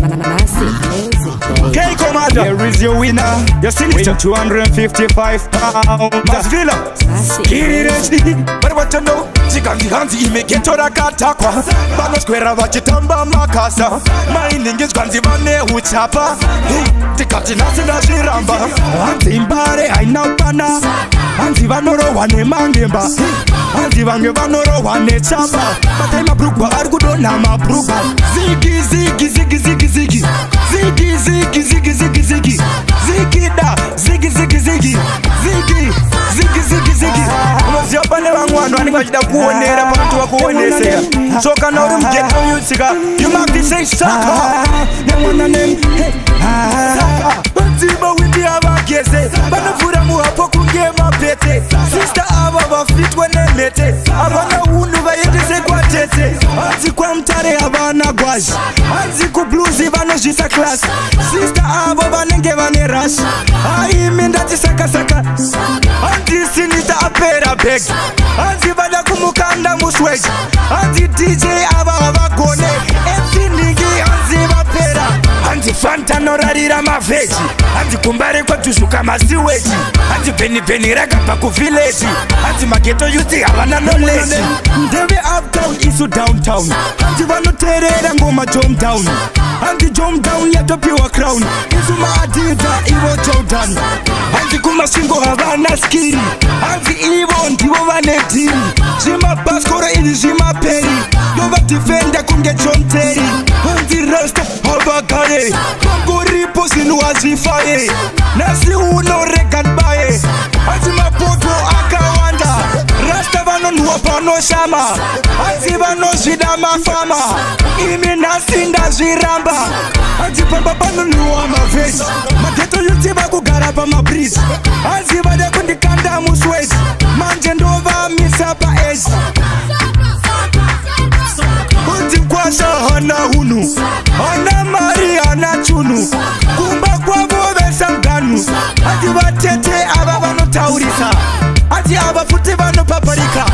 Okay, Commander, here is your winner. You see it, 255 pounds. Masvilla, Kirishni. But what you know? Ziganzi Hanzi, make it to the Katakwa. Bano Square Vachitamba Makasa. My English Ganzi Vane Huchapa. Tikati Nasina Shiramba. Antimbare, I know Pana. Antivanoro Wane Mangemba. Antivanoro Wane Chamba. But I'm a Bruba, Argudo Nama Bruba. Ziggy, Ziggy, Ziggy, Ziggy, Ziggy. Ziggy, Ziggy, Ziggy, Ziggy, Ziggy. Ziggy da, Ziggy, Ziggy, Ziggy. Ziggy, Ziggy, Ziggy, Ziggy. Unaziyapane wangwano, anibajida kuonera, pantu wa kuonesea. Soka na uri mgeto yutsika, you might be say saka. Nemwana name, saka. Bantiba windi abakese, banafura muhapo kungema pete. Sister aba bafitwe nemete, abana unu bayetese kwa tete. Anzi kwa mtare abana gwaji, anzi ku bluesi bano jisa class. Sister abo banenge bane rush, ayi mindati saka saka. Anzi sinita apera beg, anzi bada kumukanda musweg. Anzi DJ aba gone, MC nigi anzi bapera. Anzi fanta norarira maveji, anzi kumbare kwa tushuka masiweji. Anzi penny raka pa ku village, anzi mageto yuti abana knowledge. Dewe uptown isu downtown, anzi bano terera ngoma jump down. Anzi jump down yato piwa crown, isu maadida iwo Jordan. Anzi kumashingo habana skiri, anzi iwo ndiwo vaneti. Jima baskoro ili jima peri, yova defender kunge John Terry. Anzi rasta habagare, kongo ripo sinu azifaye. Nasi uno regan baye, anzi mapoto akawanda. Rasta vano nuwapano shama, anzi vano jidama fama. Imi nasinda jiramba, anzi pamba pano nuwa maveji. Mageto yutiba kugaraba mabris, anzi vada kundikanda muswezi. Manje ndova misapa ezi, kunzi kwasha hana hunu, hana mari hana chunu. Kumba kwa vove sanganu, anzi vatete aba vano taurisa. Anzi aba futi vano paparika,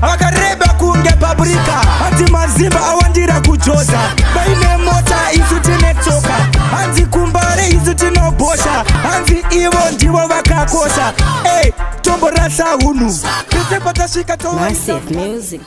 agareba kunge paprika. Anzi mazimba awandira kujoza, baine mota isu tinetoka. Anzi kumbare isu tinobosha, anzi iwo ndiwo vakakosha. Hey, tombo rasa hunu, pete patashika towa. Massive music.